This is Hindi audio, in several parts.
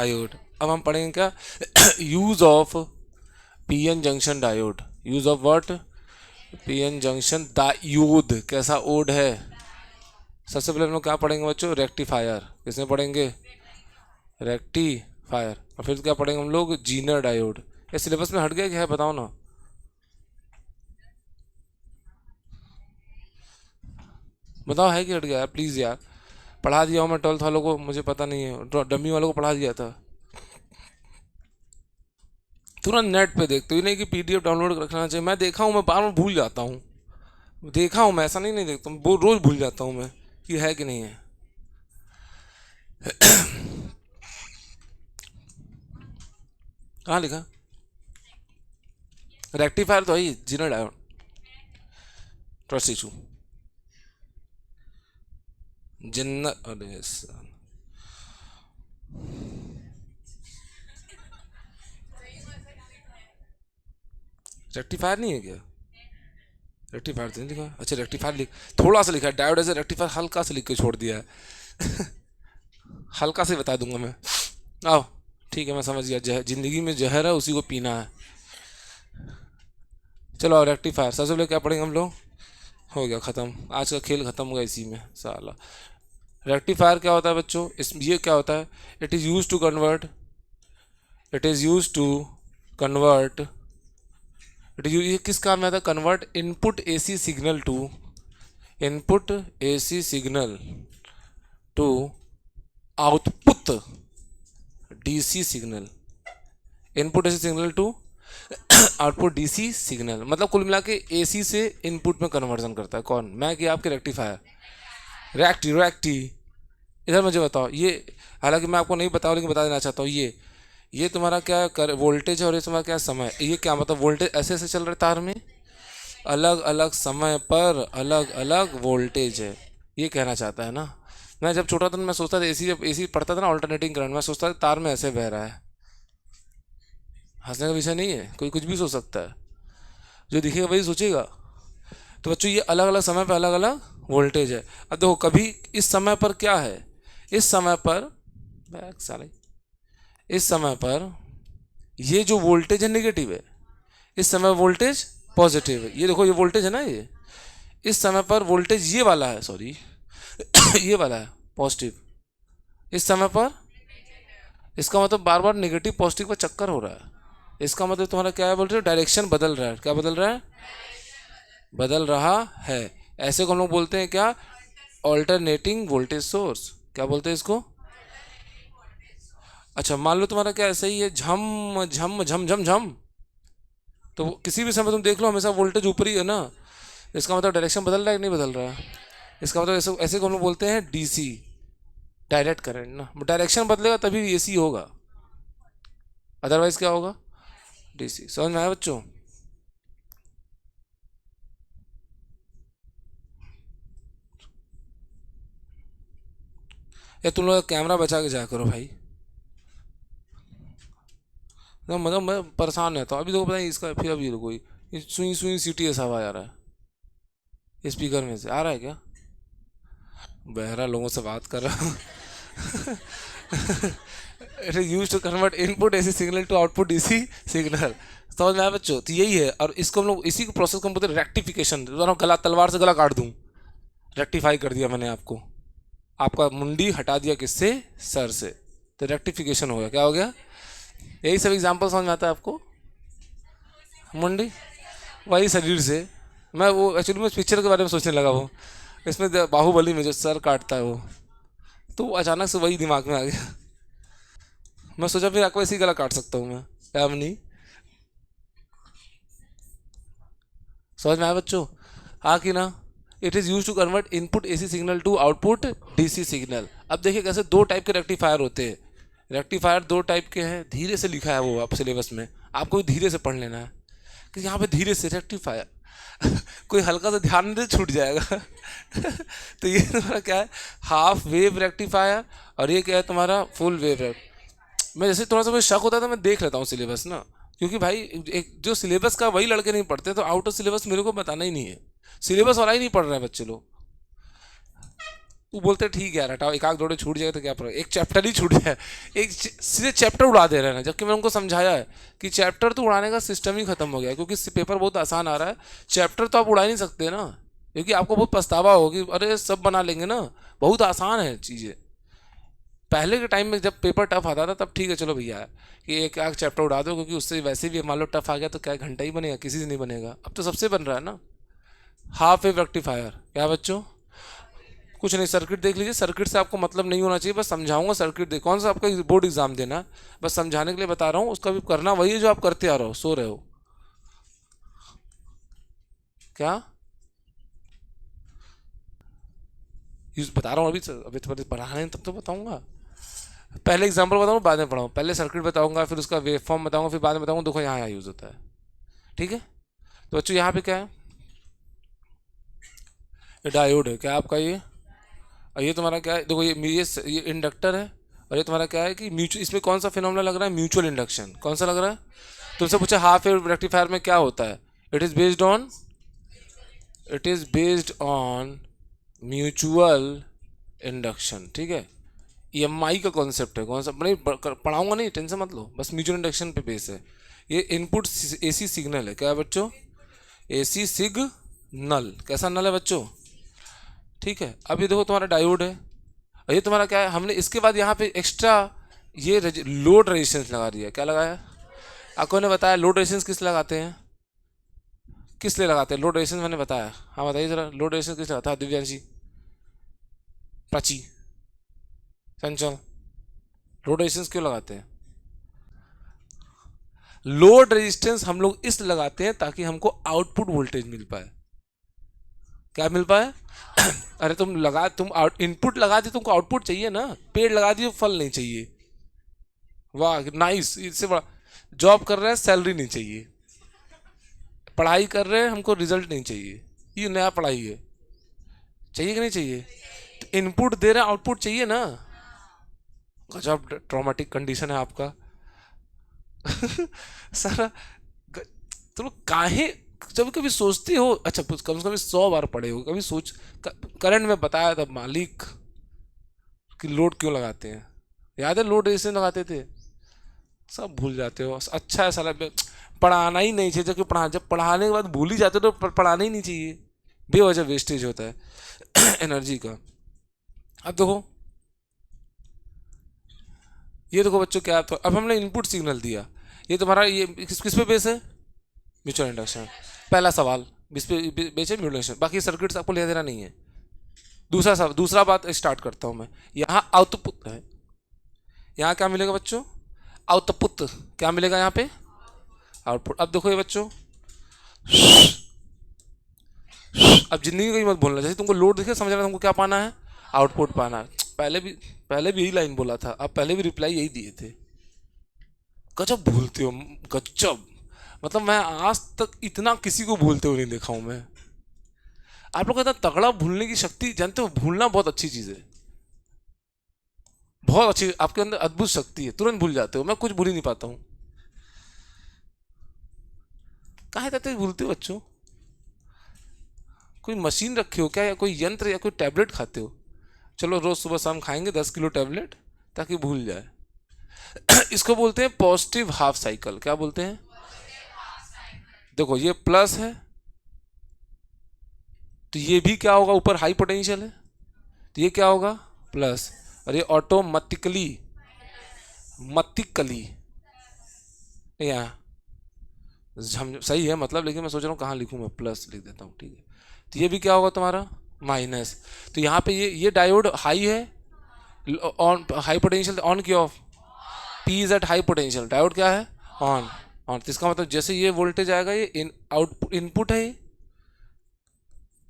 डायोड। अब हम पढ़ेंगे क्या use of PN junction diode. Use of what? PN junction diode. कैसा ओड है? सबसे पहले हम लोग क्या पढ़ेंगे बच्चों? रेक्टिफायर। किसमें पढ़ेंगे? रेक्टिफायर। और फिर क्या पढ़ेंगे हम लोग? Zener diode. ये सिलेबस में हट गया क्या है बताओ ना। बताओ है कि हट गया यार, प्लीज़ यार। पढ़ा दिया हूँ मैं 12th वालों को, मुझे पता नहीं है, डमी वालों को पढ़ा दिया था। तुरंत नेट पे देखते ही नहीं कि पीडीएफ डाउनलोड रखना चाहिए। मैं देखा हूँ, मैं बार बार भूल जाता हूँ। देखा हूँ मैं, ऐसा नहीं देखता हूँ, वो रोज भूल जाता हूँ मैं कि है कि नहीं है। कहाँ लिखा? रेक्टिफायर तो है जीरो डायोड ट्रस्ट इशू जिन्न। अरे रेक्टिफायर नहीं है क्या? रेक्टिफायर तो नहीं लिखा। अच्छा रेक्टिफायर लिख, थोड़ा सा लिखा है डायोड ऐसे, रेक्टिफायर हल्का सा लिख के छोड़ दिया है। हल्का से बता दूंगा मैं। आओ ठीक है, मैं समझ गया। जिंदगी में जहर है उसी को पीना है। चलो और रेक्टिफायर सबसे पहले क्या पढ़ेंगे हम लोग? हो गया ख़त्म, आज का खेल ख़त्म हो गया इसी में साला। रेक्टिफायर क्या होता है बच्चों? इस ये क्या होता है? It is use to convert, it is use to convert, it is ये किस काम में आता है? Convert input AC signal to, input AC signal to output DC signal. Input AC signal to output DC signal, मतलब कुल मिला के एसी से इनपुट में कन्वर्जन करता है। कौन? मैं कि आपके रेक्टिफायर? Recti recti. इधर मुझे बताओ ये, हालांकि मैं आपको नहीं बताऊँ लेकिन बता देना चाहता हूँ। ये तुम्हारा क्या कर वोल्टेज है और ये तुम्हारा क्या समय है? ये क्या मतलब? वोल्टेज ऐसे ऐसे चल रहा है तार में, अलग अलग समय पर अलग अलग वोल्टेज है, ये कहना चाहता है ना। मैं जब छोटा था मैं सोचता था एसी, जब एसी पढ़ता था ना ऑल्टरनेटिंग करंट, मैं सोचता था तार में ऐसे बह रहा है। हंसने का विषय नहीं है, कोई कुछ भी सोच सकता है, जो दिखेगा वही सोचेगा। तो बच्चों ये अलग अलग समय पर अलग अलग वोल्टेज है। अब देखो कभी इस समय पर क्या है, इस समय पर बैक साले, इस समय पर ये जो वोल्टेज है नेगेटिव है, इस समय वोल्टेज पॉजिटिव है। ये देखो ये वोल्टेज है ना, ये इस समय पर वोल्टेज ये वाला है, सॉरी ये वाला है पॉजिटिव, इस समय पर इसका मतलब बार बार नेगेटिव पॉजिटिव का चक्कर हो रहा है। इसका मतलब तुम्हारा क्या है? बोल रहे हो डायरेक्शन बदल रहा है। क्या बदल रहा है? बदल रहा है। ऐसे को हम लोग बोलते हैं क्या? Alternating voltage source. क्या बोलते हैं इसको? अच्छा मान लो तुम्हारा क्या ऐसा ही है, झम झम झम झम झम, तो किसी भी समय तुम देख लो हमेशा वोल्टेज ऊपर ही है ना। इसका मतलब डायरेक्शन बदल रहा है कि नहीं बदल रहा है? इसका मतलब ऐसे ऐसे को हम लोग बोलते हैं डीसी, डायरेक्ट करंट ना। डायरेक्शन बदलेगा तभी एसी होगा, अदरवाइज क्या होगा? डीसी। समझ में आया बच्चों? या तुम लोग कैमरा बचा के जा करो भाई। तो मतलब मैं परेशान रहता हूँ। अभी देखो पता नहीं इसका, फिर अभी कोई सुई सुई सीटी ऐसा आवाज आ रहा है स्पीकर में से, आ रहा है क्या? बहरा लोगों से बात कर रहा हूँ। It is use to convert input AC signal to output DC signal. समझ में आया बच्चों? तो यही है, और इसको हम लोग इसी को प्रोसेस को हम बोलते हैं रेक्टिफिकेशन। गला तलवार से गला काट दूं, रेक्टिफाई कर दिया मैंने आपको, आपका मुंडी हटा दिया किससे? सर से। तो रेक्टिफिकेशन हो गया। क्या हो गया? यही सब एग्जाम्पल समझ में आता है आपको? मुंडी वही शरीर से। मैं वो एक्चुअली मैं पिक्चर के बारे में सोचने लगा, वो इसमें बाहुबली में जो सर काटता है वो, तो अचानक से वही दिमाग में आ गया। मैं सोचा फिर आपको ऐसे ही गला काट सकता हूँ मैं, क्या नहीं? समझ में आया बच्चों? हाँ कि ना? It is use to convert input AC signal to output DC signal. अब देखिए कैसे दो टाइप के रेक्टिफायर होते हैं। रेक्टिफायर दो टाइप के हैं, धीरे से लिखा है वो आप सिलेबस में, आपको भी धीरे से पढ़ लेना है कि यहाँ पे धीरे से रेक्टिफायर। कोई हल्का सा ध्यान दे छूट जाएगा। तो ये तुम्हारा क्या है? हाफ वेव रेक्टिफायर, और ये क्या है तुम्हारा? Full wave. मैं जैसे थोड़ा सा मुझे शक होता है तो मैं देख लेता हूँ सिलेबस ना, क्योंकि भाई एक जो सिलेबस का वही लड़के नहीं पढ़ते, तो आउट ऑफ सिलेबस मेरे को बताना ही नहीं है। सिलेबस वाला ही नहीं पढ़ रहे हैं बच्चे लोग। वो बोलते हैं ठीक है यार हटाओ, एक आध दौड़े छूट जाए तो क्या प्रॉब्लम, एक चैप्टर ही छूट जाए, सीधे चैप्टर उड़ा दे रहे हैं। जबकि मैंने उनको समझाया है कि चैप्टर तो उड़ाने का सिस्टम ही खत्म हो गया है, क्योंकि पेपर बहुत आसान आ रहा है, चैप्टर तो आप उड़ा ही नहीं सकते ना, क्योंकि आपको बहुत पछतावा होगा कि अरे सब बना लेंगे ना, बहुत आसान है चीज़ें। पहले के टाइम में जब पेपर टफ आता था तब ठीक है चलो भैया कि एक आध चैप्टर उड़ा दो, क्योंकि उससे वैसे भी मान लो टफ आ गया तो क्या घंटा ही बनेगा, किसी से नहीं बनेगा, अब तो सबसे बन रहा है ना। हाफ वेव रेक्टिफायर क्या बच्चों, कुछ नहीं, सर्किट देख लीजिए, सर्किट से आपको मतलब नहीं होना चाहिए, बस समझाऊंगा सर्किट देख, कौन सा आपका बोर्ड एग्जाम देना है, बस समझाने के लिए बता रहा हूँ, उसका भी करना वही है जो आप करते आ रहे हो, सो रहे हो क्या, यूज बता रहा हूँ अभी, अभी तो पढ़ाना है तब तो बताऊंगा। पहले एग्जाम्पल बताऊँ बाद में पढ़ाऊँ, पहले सर्किट बताऊंगा, फिर उसका वेव फॉर्म बताऊंगा, फिर बाद में बताऊंगा देखो यहाँ यहाँ यूज होता है। ठीक है, तो बच्चों यहाँ पे क्या है, ये डायोड है क्या आपका ये, और ये तुम्हारा क्या है, देखो ये इंडक्टर है, और ये तुम्हारा क्या है कि म्यूचुअल, इसमें कौन सा फिनोमेना लग रहा है, म्यूचुअल इंडक्शन, कौन सा लग रहा है, तुमसे पूछा हाफ वेव रेक्टिफायर में क्या होता है, it is based on, it is based on mutual induction. ठीक है, EMI का कॉन्सेप्ट है, कौन सा नहीं पढ़ाऊंगा, नहीं टेंशन मत लो, बस म्यूचुअल इंडक्शन पे बेस है। ये इनपुट AC सिग्नल है, क्या है बच्चों, AC सिग्नल, कैसा नल है बच्चों। ठीक है, अब ये देखो तुम्हारा डायोड है, और ये तुम्हारा क्या है, हमने इसके बाद यहाँ पे एक्स्ट्रा ये लोड रेजिस्टेंस लगा दिया, क्या लगाया, आपको ने बताया लोड रेजिस्टेंस किस लगाते हैं, किस लिए लगाते हैं लोड रेजिस्टेंस, मैंने बताया, हाँ बताइए जरा, लोड रेजिस्टेंस किस लगाता है, दिव्यांशी, प्राची, चंचल, लोड रेजिस्टेंस क्यों लगाते हैं, लोड रेजिस्टेंस हम लोग इस लगाते हैं ताकि हमको आउटपुट वोल्टेज मिल पाए, क्या मिल पाए अरे तुम लगा, तुम इनपुट लगा दी, तुमको आउटपुट चाहिए ना, पेड़ लगा दिए फल नहीं चाहिए, वाह नाइस, इससे बड़ा, जॉब कर रहे हैं सैलरी नहीं चाहिए, पढ़ाई कर रहे हैं हमको रिजल्ट नहीं चाहिए, ये नया पढ़ाई है, चाहिए कि नहीं चाहिए, तो इनपुट दे रहे हैं आउटपुट चाहिए ना, गजब ट्रॉमेटिक कंडीशन है आपका सारा तुम काहे जब कभी सोचते हो, अच्छा कम से कम 100 बार पढ़े हो, कभी सोच, करंट में बताया था मालिक कि लोड क्यों लगाते हैं, याद है लोड रेजिस्टेंस लगाते थे, सब भूल जाते हो, अच्छा है साला, पढ़ाना ही नहीं चाहिए, जबकि जब पढ़ाने के बाद भूल ही जाते हो तो पढ़ाना ही नहीं चाहिए, बेवजह वेस्टेज होता है एनर्जी का। अब देखो, ये देखो बच्चों क्या, तो अब हमने इनपुट सिग्नल दिया, ये तुम्हारा ये किस पे बेस है, म्यूचुअल इंडक्शन, पहला सवाल इस पे बेस है म्यूचुअल इंडक्शन, बाकी सर्किट्स आपको ले देना नहीं है। दूसरा बात स्टार्ट करता हूँ मैं, यहाँ आउटपुट है, यहाँ क्या मिलेगा बच्चों, आउटपुट, क्या मिलेगा यहाँ पे, आउटपुट। अब देखो ये बच्चों, अब जिंदगी को ही मत बोलना, जैसे तुमको लोड दिखे समझ रहा, तुमको क्या पाना है, आउटपुट पाना है, पहले भी यही लाइन बोला था, अब पहले भी रिप्लाई यही दिए थे, गजब भूलते हो, गजब, मतलब मैं आज तक इतना किसी को भूलते हुए नहीं देखा हूं मैं, आप लोग इतना तगड़ा भूलने की शक्ति, जानते हो भूलना बहुत अच्छी चीज है, बहुत अच्छी, आपके अंदर अद्भुत शक्ति है, तुरंत भूल जाते हो, मैं कुछ भूल ही नहीं पाता हूँ, काहे तक भूलते हो बच्चों, कोई मशीन रखे हो क्या, या कोई यंत्र या कोई टैबलेट खाते हो, चलो रोज सुबह शाम खाएंगे 10 किलो टैबलेट ताकि भूल जाए इसको बोलते हैं पॉजिटिव हाफ साइकिल, क्या बोलते हैं, देखो ये प्लस है, तो ये भी क्या होगा, ऊपर हाई पोटेंशियल है, तो ये क्या होगा प्लस, और ये ऑटोमेटिकली मतिकली, यहाँ सही है मतलब, लेकिन मैं सोच रहा हूँ कहाँ लिखूँ मैं, प्लस लिख देता हूँ, ठीक है, तो ये भी क्या होगा तुम्हारा माइनस, तो यहाँ पे ये डायोड हाई है, ऑन हाई पोटेंशियल ऑन किया of, P is at high potential, diode क्या है ऑन, ऑन, तो इसका मतलब जैसे ये वोल्टेज आएगा ये आउटपुट इनपुट है,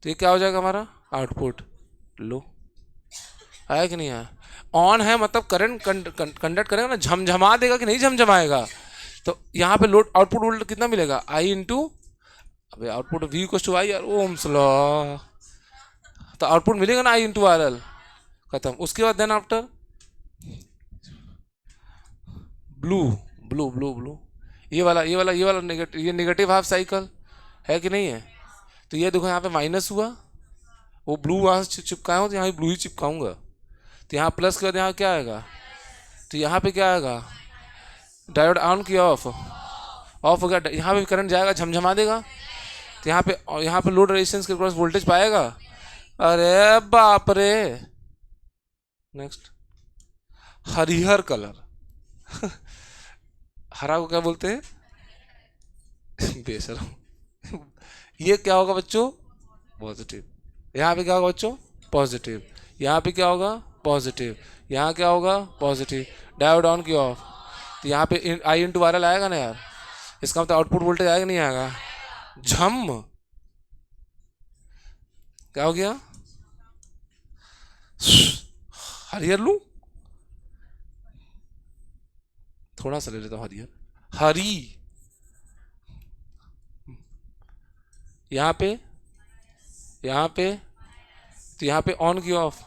तो ये क्या हो जाएगा हमारा आउटपुट, लो आया कि नहीं आया, ऑन है मतलब करंट कंडक्ट करेगा ना, झमझमा देगा कि नहीं झमझमाएगा, तो यहाँ पे लोड आउटपुट वोल्टेज कितना मिलेगा, आई इंटू, अबे आउटपुट V इक्वल्स टू आई यार, ओम्स लॉ, तो आउटपुट मिलेगा ना आई इंटू RL, खत्म। उसके बाद देन आफ्टर ब्लू, ब्लू ये वाला नेगेटिव हाफ साइकिल है कि नहीं है, तो ये देखो यहाँ पे माइनस हुआ, वो ब्लू वहाँ से चिपकाया हूँ तो यहाँ ब्लू ही चिपकाऊंगा, तो यहाँ प्लस के बाद यहाँ क्या आएगा, तो यहाँ पे क्या आएगा, डायोड ऑन किया ऑफ, ऑफ हो गया, यहाँ पे करंट जाएगा झमझमा देगा, तो यहाँ पे लोड रेजिस्टेंस के क्रॉस वोल्टेज पाएगा। अरे बाप रे। नेक्स्ट, हरिहर कलर हरा को क्या बोलते हैं बेशरम ये क्या होगा बच्चों, पॉजिटिव। यहाँ पे क्या होगा बच्चों, पॉजिटिव। यहाँ पे क्या होगा, पॉजिटिव। यहाँ क्या होगा, पॉजिटिव। डायोड ऑन की ऑफ, तो यहाँ पे आई इंटू आर एल आएगा ना यार, इसका मतलब आउटपुट वोल्टेज आएगा नहीं आएगा, झम क्या हो गया, हरियर लू, थोड़ा सा ले लेता हूँ हरियर, हरी। यहाँ पे तो यहाँ पे ऑन की of,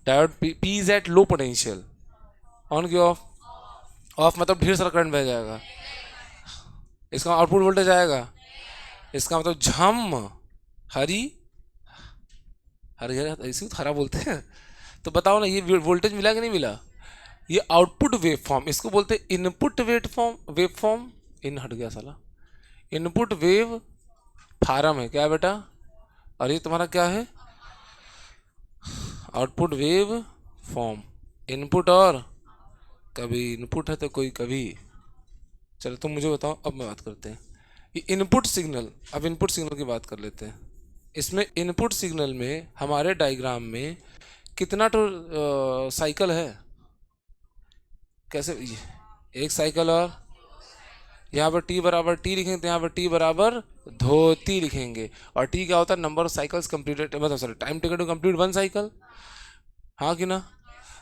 diode P is at low potential, on की ऑफ, ऑफ मतलब ढेर सारा करंट बह जाएगा, इसका आउटपुट वोल्टेज आएगा, इसका मतलब झम हरी, हरिहर ऐसे ही हरा बोलते हैं। तो बताओ ना ये वोल्टेज मिला कि नहीं मिला, ये आउटपुट वेव फॉर्म, इसको बोलते हैं इनपुट वेव फॉर्म, इन हट गया साला, इनपुट वेव फार्म है क्या बेटा, और ये तुम्हारा क्या है, आउटपुट वेव फॉर्म, इनपुट और कभी इनपुट है तो कोई कभी। चलो तुम मुझे बताओ, अब मैं बात करते हैं ये इनपुट सिग्नल, अब इनपुट सिग्नल की बात कर लेते हैं। इसमें इनपुट सिग्नल में हमारे डायग्राम में कितना तो साइकिल है, कैसे, एक साइकिल, और यहाँ पर टी बराबर टी लिखेंगे, तो यहाँ पर टी बराबर धोती लिखेंगे, और टी क्या होता है, नंबर ऑफ साइकिल्स कंप्लीटेड, मतलब sorry time taken to complete one cycle, हाँ कि ना।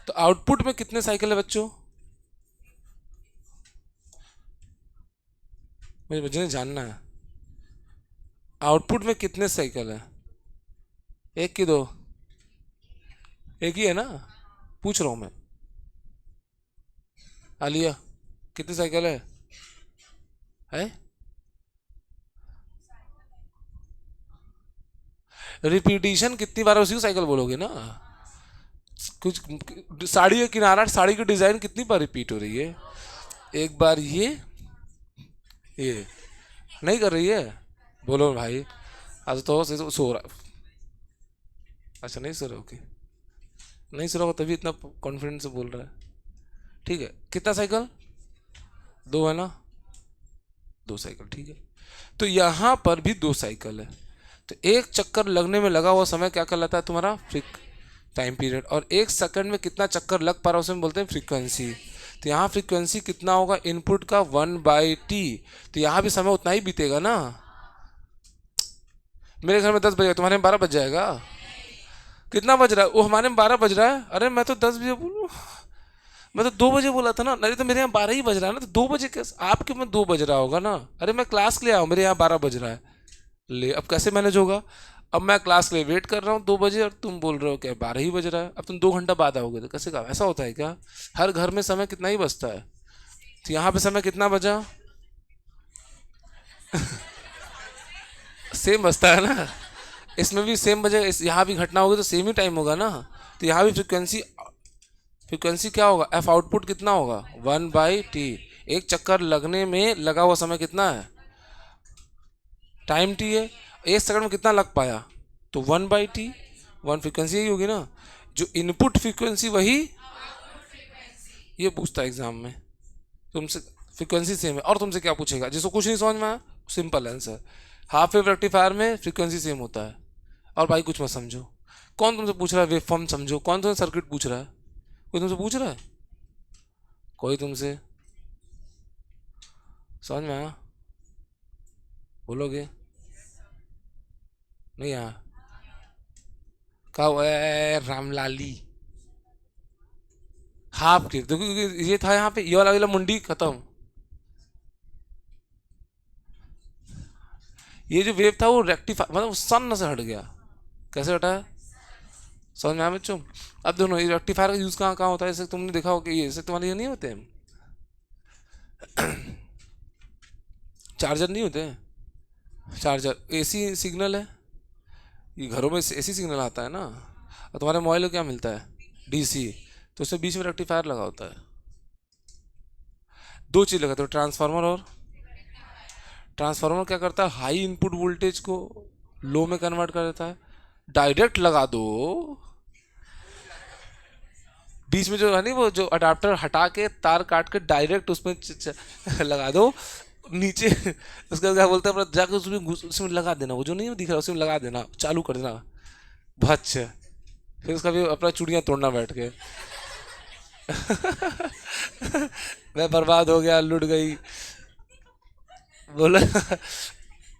तो आउटपुट में कितने साइकिल है बच्चों, मुझे जानना है आउटपुट में कितने साइकिल है, एक की दो, एक ही है ना, पूछ रहा हूँ मैं, आलिया कितनी साइकिल है रिपीटिशन कितनी बार उसी को साइकिल बोलोगे ना, कुछ साड़ी का किनारा, साड़ी की डिजाइन कितनी बार रिपीट हो रही है, एक बार ये नहीं कर रही है, बोलो भाई, आज तो सो रहा, अच्छा नहीं सो रहा, ओके नहीं सो रहा तभी इतना कॉन्फिडेंस से बोल रहा है, ठीक है, कितना साइकिल, दो है ना, दो साइकिल, ठीक है। तो यहाँ पर भी दो साइकिल है, तो एक चक्कर लगने में लगा हुआ समय क्या कहलाता है तुम्हारा, टाइम पीरियड, और एक सेकंड में कितना चक्कर लग पा रहा है उसे बोलते हैं फ्रीक्वेंसी। तो यहाँ फ्रीक्वेंसी कितना होगा इनपुट का 1/t, तो यहाँ भी समय उतना ही बीतेगा ना, मेरे घर में 10 बजेगा, तुम्हारे में 12 बज जाएगा, कितना बज रहा है, वो हमारे में 12 बज रहा है, अरे मैं तो 10 बजे बोलूँ, मैं तो 2 बजे बोला था ना, नहीं तो मेरे यहाँ 12 ही बज रहा है ना, तो 2 बजे कैसे, आपके में 2 बज रहा होगा ना, अरे मैं क्लास के लिए आऊँ, मेरे यहाँ 12 बज रहा है, ले अब कैसे मैनेज होगा, अब मैं क्लास के लिए वेट कर रहा हूँ 2 बजे, और तुम बोल रहे हो क्या 12 ही बज रहा है, अब तुम 2 घंटा बाद आओगे, तो कैसे का ऐसा होता है क्या, हर घर में समय कितना ही बचता है, तो यहाँ पे समय कितना बजा सेम बचता है ना, इसमें भी सेम बजेगा, यहाँ भी घटना होगी तो सेम ही टाइम होगा ना, तो यहाँ भी फ्रीक्वेंसी क्या होगा, एफ आउटपुट कितना होगा 1/t, एक चक्कर लगने में लगा हुआ समय कितना है, टाइम टी है, एक सेकंड में कितना लग पाया, तो 1/t, वन फ्रीक्वेंसी यही होगी ना, जो इनपुट फ्रीक्वेंसी वही, ये पूछता है एग्जाम में तुमसे, फ्रीक्वेंसी सेम है, और तुमसे क्या पूछेगा, जिसको कुछ नहीं समझ में आया, simple answer, half wave rectifier में फ्रीक्वेंसी सेम होता है, और भाई कुछ मत समझो, कौन तुमसे पूछ रहा है वेव फॉर्म समझो, कौन तुमसे सर्किट पूछ रहा है, कोई तुमसे पूछ रहा है, कोई तुमसे, समझ में आया, बोलोगे नहीं आया, कहा हुआ है रामलाली, हाफ क्लियर देखो, क्योंकि ये था यहाँ पे, ये वाला मुंडी खत्म, ये जो वेव था वो रेक्टिफाई मतलब सन से हट गया, कैसे हटा है, समझ में आया बच्चों। अब दोनों ये रेक्टिफायर का यूज कहाँ कहाँ होता है, जैसे तुमने देखा हो कि ये जैसे तुम्हारे ये नहीं होते हैं चार्जर नहीं होते, चार्जर एसी सिग्नल है, ये घरों में एसी सिग्नल आता है ना, और तुम्हारे मोबाइल को क्या मिलता है, डीसी। तो उससे बीच में रेक्टिफायर लगा होता है। दो चीज़ लगाते हो, ट्रांसफार्मर और ट्रांसफार्मर क्या करता है, हाई इनपुट वोल्टेज को लो में कन्वर्ट कर देता है। डायरेक्ट लगा दो, बीच में जो है नहीं वो जो अडाप्टर हटा के तार काट के डायरेक्ट उसमें लगा दो नीचे। उसका क्या बोलते हैं, अपना जाकर उसमें लगा देना, वो जो नहीं दिख रहा उसमें लगा देना, चालू कर देना, बहुत अच्छा। फिर उसका भी अपना चूड़ियाँ तोड़ना बैठ के। मैं बर्बाद हो गया, लुट गई। बोला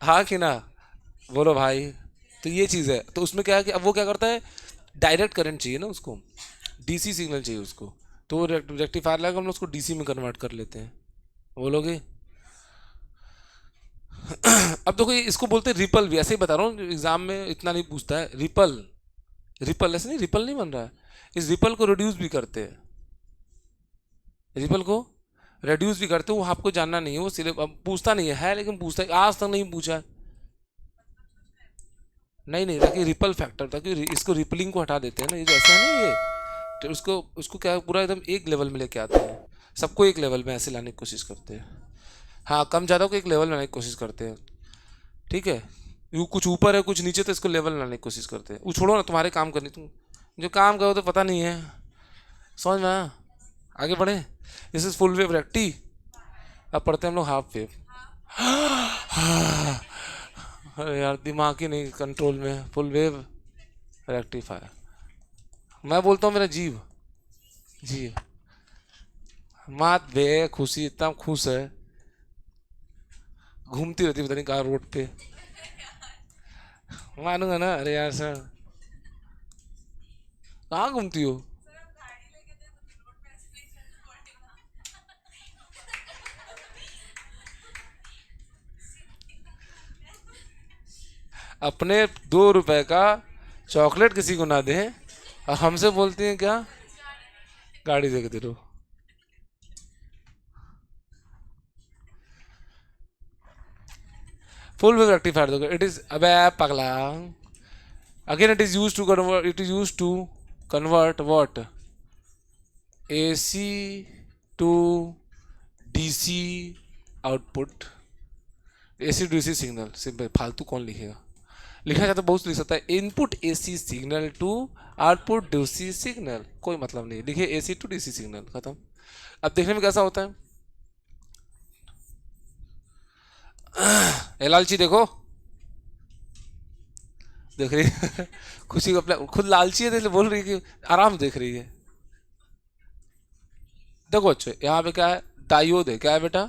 हाँ कि ना, बोलो भाई। तो ये चीज़ है, तो उसमें क्या है कि अब वो क्या करता है, डायरेक्ट करंट चाहिए ना उसको, डीसी सिग्नल चाहिए उसको, तो रेक्टिफायर लगा, हम लोग उसको डीसी में कन्वर्ट कर लेते हैं। बोलोगे अब देखो इसको बोलते हैं रिपल, भी ऐसे ही बता रहा हूँ, एग्जाम में इतना नहीं पूछता है। रिपल, रिपल ऐसे नहीं, रिपल नहीं बन रहा है, इस रिपल को रिड्यूस भी करते हैं, रिपल को रिड्यूस भी करते हैं। वो आपको जानना नहीं है, वो सिर्फ अब पूछता नहीं है लेकिन पूछता है, आज तक नहीं पूछा है। नहीं नहीं, ताकि रिपल फैक्टर, ताकि इसको रिपलिंग को हटा देते हैं ना, ये जो ऐसा है ना ये, तो उसको उसको क्या पूरा एकदम एक लेवल में लेके आते हैं, सबको एक लेवल में ऐसे लाने की कोशिश करते हैं। हाँ, कम ज़्यादा को एक लेवल में लाने की कोशिश करते हैं, ठीक है। यू कुछ ऊपर है कुछ नीचे, तो इसको लेवल में लाने की कोशिश करते हैं। वो छोड़ो ना, तुम्हारे काम करनी, तुम जो काम करो तो पता नहीं है, समझ में आया? आगे बढ़े। This is full wave recti, अब पढ़ते हैं हम लोग हाफ वेव। अरे यार दिमाग ही नहीं कंट्रोल में, फुल वेव रेक्टिफायर। मैं बोलता हूँ मेरा जीव, जीव मात बे खुशी, इतना खुश है, घूमती रहती पता नहीं कहाँ रोड पे। मानूंगा ना, अरे यार सर कहाँ घूमती हो? अपने 2 रुपए का चॉकलेट किसी को ना दें, और हमसे बोलती हैं क्या, गाड़ी देखते रहो। फुल वेव रेक्टिफायर देखो, इट इज, अबे पगला, again it is use to convert, it is use to convert what, AC to DC output, AC to DC signal. Simple, फालतू कौन लिखेगा, लिखा जाता है बहुत लिख सकता है, input AC signal to output DC signal, कोई मतलब नहीं, लिखे एसी टू डीसी सिग्नल, खत्म। अब देखने में कैसा होता है, ए लालची देखो, देख रही है खुशी को अपना, खुद लालची है इसलिए बोल रही है कि आराम देख रही है। देखो अच्छे, यहाँ पे क्या है, डायोड है, क्या है बेटा,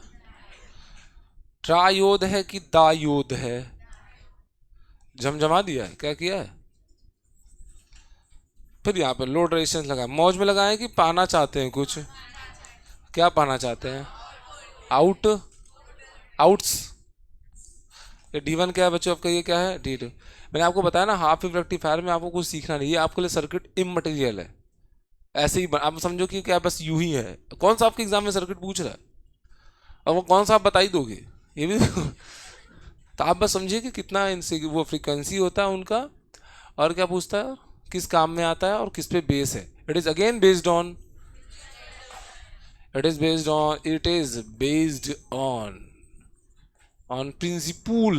ट्रायोड है कि दायोद है, झमझमा दिया है, क्या किया है। फिर यहाँ पे लोड रेजिस्टेंस लगाए, मौज में लगाए कि पाना चाहते हैं कुछ, क्या पाना चाहते हैं, आउट, आउट्स। ये D1 क्या है बच्चों आपका, ये क्या है D2। मैंने आपको बताया ना, हाफ वेव रेक्टिफायर में आपको कुछ सीखना नहीं, ये आपके लिए सर्किट इमटेरियल है, ऐसे ही आप समझो कि क्या बस यूं ही है। कौन सा आपके एग्जाम में सर्किट पूछ रहा है, और वो कौन सा आप बता ही दोगे, ये भी तो आप बस समझिए कि कितना इनसे वो फ्रीक्वेंसी होता है उनका, और क्या पूछता है, किस काम में आता है और किस पे बेस है। It is again based on, it is based on principle,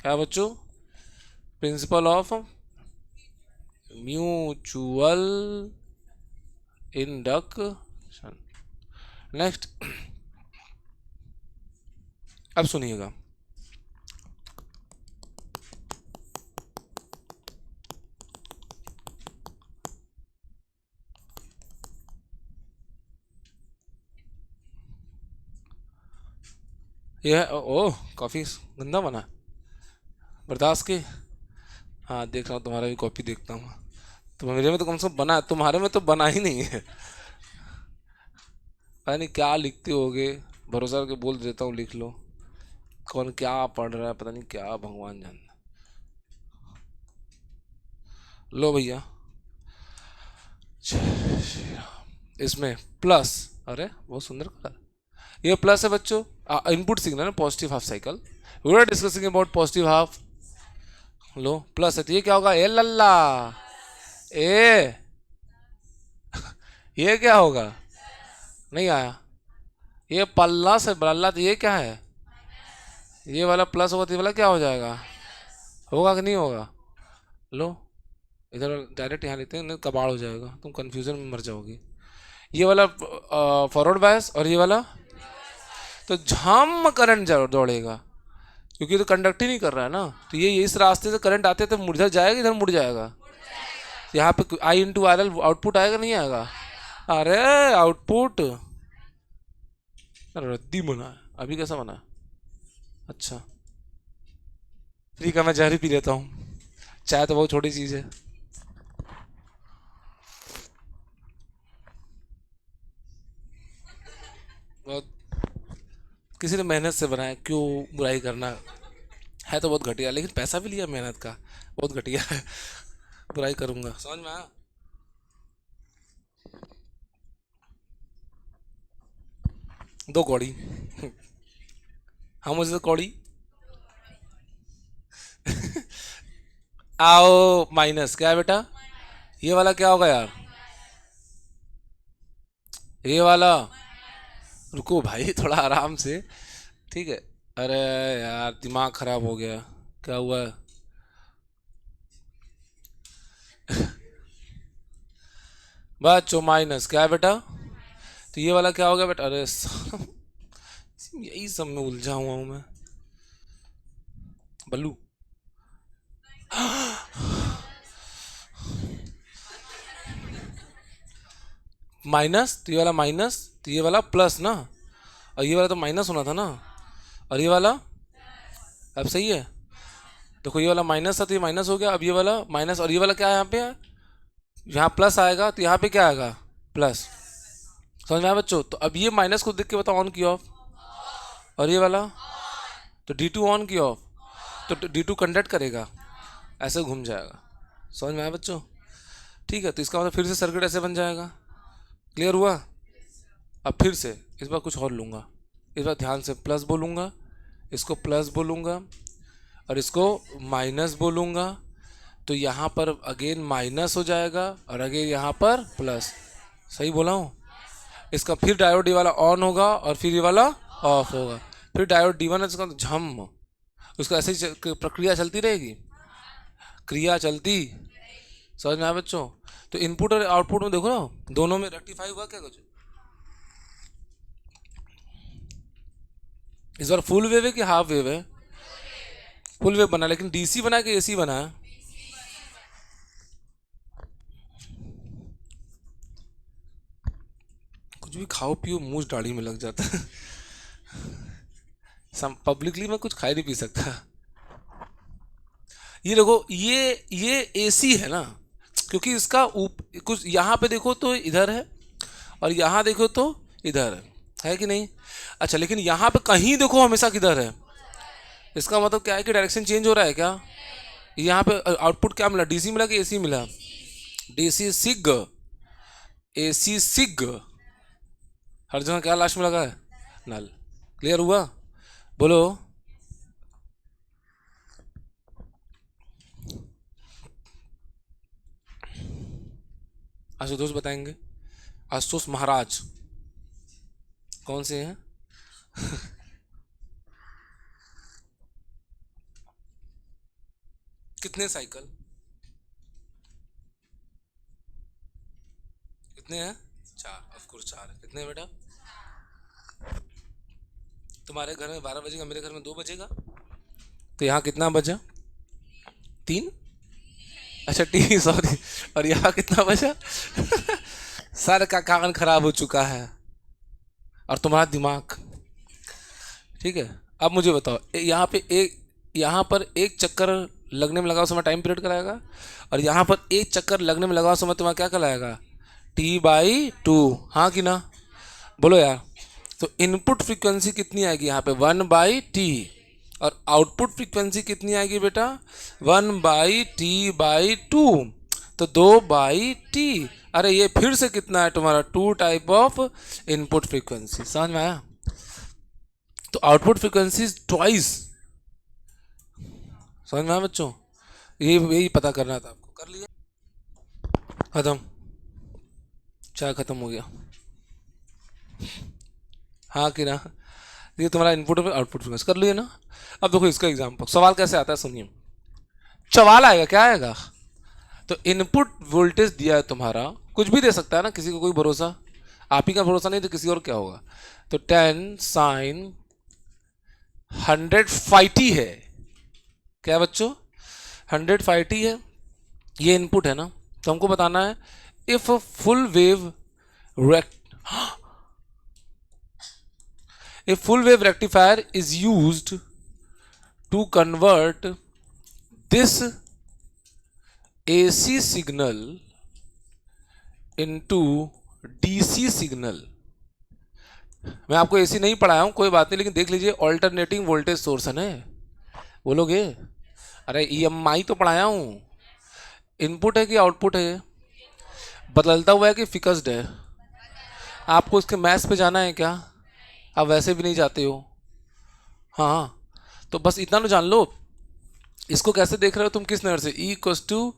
क्या बच्चों, principle of mutual induction. Next, अब सुनिएगा, यह ओह काफ़ी गंदा बना, बर्दाश्त के। हाँ देख रहा हूँ, तुम्हारा भी कॉपी देखता हूँ, तो मेरे में तो कम से कम बना है, तुम्हारे में तो बना ही नहीं है। पता नहीं क्या लिखते होगे, भरोसा करके बोल देता हूँ लिख लो, कौन क्या पढ़ रहा है पता नहीं क्या, भगवान जान। लो भैया, इसमें प्लस, अरे बहुत सुंदर कलर, ये प्लस है बच्चों, इनपुट सिग्नल है, positive half cycle. We are discussing about positive half, लो प्लस है तो ये क्या होगा, ए लल्ला, ए ये क्या होगा, नहीं आया। ये पल्ला से बल्ला, तो ये क्या है, ये वाला प्लस होगा तो ये वाला क्या हो जाएगा, होगा कि नहीं होगा। लो इधर डायरेक्ट यहाँ लेते हैं, नहीं कबाड़ हो जाएगा, तुम कंफ्यूजन में मर जाओगी। ये वाला फॉरवर्ड बायस और ये वाला, तो झम करंट दौड़ेगा, क्योंकि तो कंडक्ट ही नहीं कर रहा है ना, तो ये इस रास्ते से करंट आते तो इधर जाएगा, इधर मुड़ जाएगा। यहाँ पे आई इंटू आर एल आउटपुट आएगा नहीं आएगा, अरे आउटपुट रद्दी बना है, अभी कैसा बना है, अच्छा ठीक है मैं जहर ही पी लेता हूँ, चाय तो बहुत छोटी चीज़ है। बहुत किसी ने मेहनत से बनाया, क्यों बुराई करना, है तो बहुत घटिया, लेकिन पैसा भी लिया मेहनत का, बहुत घटिया है, बुराई करूंगा, समझ में आया। दो कौड़ी, हाँ मुझे तो कौड़ी, आओ माइनस क्या है बेटा, ये वाला क्या होगा यार, ये वाला, रुको भाई थोड़ा आराम से, ठीक है। अरे यार दिमाग खराब हो गया, क्या हुआ है, बच्चों माइनस क्या है बेटा, तो ये वाला क्या होगा बेटा, अरे यही सब में उलझा हुआ हूँ मैं, बल्लू माइनस, तो ये वाला माइनस, तो ये वाला प्लस ना, और ये वाला तो माइनस होना था ना, और ये वाला अब सही है, देखो ये वाला माइनस था तो ये माइनस हो गया, अब ये वाला माइनस, और ये वाला क्या है यहाँ पे है? यहाँ प्लस आएगा तो यहाँ पे क्या आएगा, प्लस, समझ में आया बच्चों। तो अब ये माइनस को देख के बताओ ऑन की ऑफ, और ये वाला तो D2 ऑन की ऑफ, तो D2 कंडक्ट करेगा, ऐसे घूम जाएगा, समझ में आया बच्चों। ठीक है, तो इसका मतलब फिर से सर्किट ऐसे बन जाएगा, क्लियर हुआ। अब फिर से इस बार कुछ और लूँगा, इस बार ध्यान से प्लस बोलूँगा, इसको प्लस बोलूँगा और इसको माइनस बोलूँगा, तो यहाँ पर अगेन माइनस हो जाएगा और अगेन यहाँ पर प्लस, सही बोला हूँ। इसका फिर डायोड डी वाला ऑन होगा और फिर ये वाला ऑफ होगा, फिर डायोड D1 इसका झम, उसका ऐसे ही प्रक्रिया चलती रहेगी, क्रिया चलती, समझ में आया बच्चों। तो इनपुट और आउटपुट में देखो ना, दोनों में रेक्टिफाई हुआ क्या कुछ, इस बार फुल वेव है कि हाफ वेव है, फुल वेव बना, लेकिन DC बना कि AC बना है, कुछ भी खाओ पियो मुंह दाढ़ी में लग जाता है पब्लिकली मैं कुछ खा ही नहीं पी सकता। ये देखो ये AC है ना, क्योंकि इसका कुछ यहाँ पे देखो तो इधर है और यहाँ देखो तो इधर है कि नहीं। अच्छा लेकिन यहाँ पे कहीं देखो हमेशा किधर है, इसका मतलब क्या है कि डायरेक्शन चेंज हो रहा है क्या। यहाँ पे आउटपुट क्या मिला, DC मिला कि AC मिला, DC सिग, AC सिग, हर जगह क्या लास्ट में लगा है, नल, क्लियर हुआ, बोलो। आशुतोष बताएंगे, आशुतोष महाराज कौन से हैं कितने साइकिल, कितने हैं, 4, ऑफ कोर्स 4 है, कितने बेटा, तुम्हारे घर में 12 बजेगा, मेरे घर में 2 बजेगा, तो यहाँ कितना बजा, 3, अच्छा टी सॉरी, और यहाँ कितना बचा सर का कान खराब हो चुका है और तुम्हारा दिमाग, ठीक है। अब मुझे बताओ यहाँ पे एक, यहाँ पर एक चक्कर लगने में लगा समय टाइम पीरियड कराएगा, और यहाँ पर एक चक्कर लगने में लगा समय तुम्हारा क्या कहलाएगा, T/2, हाँ कि ना, बोलो यार। तो इनपुट फ्रीक्वेंसी कितनी आएगी यहाँ पे, 1/T, और आउटपुट फ्रीक्वेंसी कितनी आएगी बेटा, 1/T/2, तो 2/T। अरे ये फिर से कितना है तुम्हारा, 2 टाइप ऑफ इनपुट फ्रीक्वेंसी, समझ में आया। तो आउटपुट फ्रीक्वेंसी ट्वाइस, समझ में आया बच्चों। यही पता करना था आपको। कर लिया, खत्म, चाय खत्म हो गया। हाँ कि ना, ये तुम्हारा इनपुट और आउटपुट फ्रीक्वेंसी कर लिए ना। अब देखो इसका एग्जाम्पल, सवाल कैसे आता है सुनिए। सवाल आएगा, क्या आएगा, तो इनपुट वोल्टेज दिया है तुम्हारा, कुछ भी दे सकता है ना, किसी को कोई भरोसा, आप ही का भरोसा नहीं तो किसी और क्या होगा। तो 10 sin 100 है, क्या बच्चों, 100 है, ये इनपुट है ना। तो हमको बताना है if full wave A full wave rectifier is used to convert this AC signal into DC signal। मैं आपको AC नहीं पढ़ाया हूँ, कोई बात नहीं, लेकिन देख लीजिए ऑल्टरनेटिंग वोल्टेज सोर्स है ना, बोलोगे, अरे EMI तो पढ़ाया हूँ। इनपुट है कि आउटपुट है, बदलता हुआ है कि फिक्स्ड है। आपको इसके मैथ्स पे जाना है क्या, आप वैसे भी नहीं जाते हो। हाँ, तो बस इतना तो जान लो। इसको कैसे देख रहे हो तुम, किस नजर से, E equals to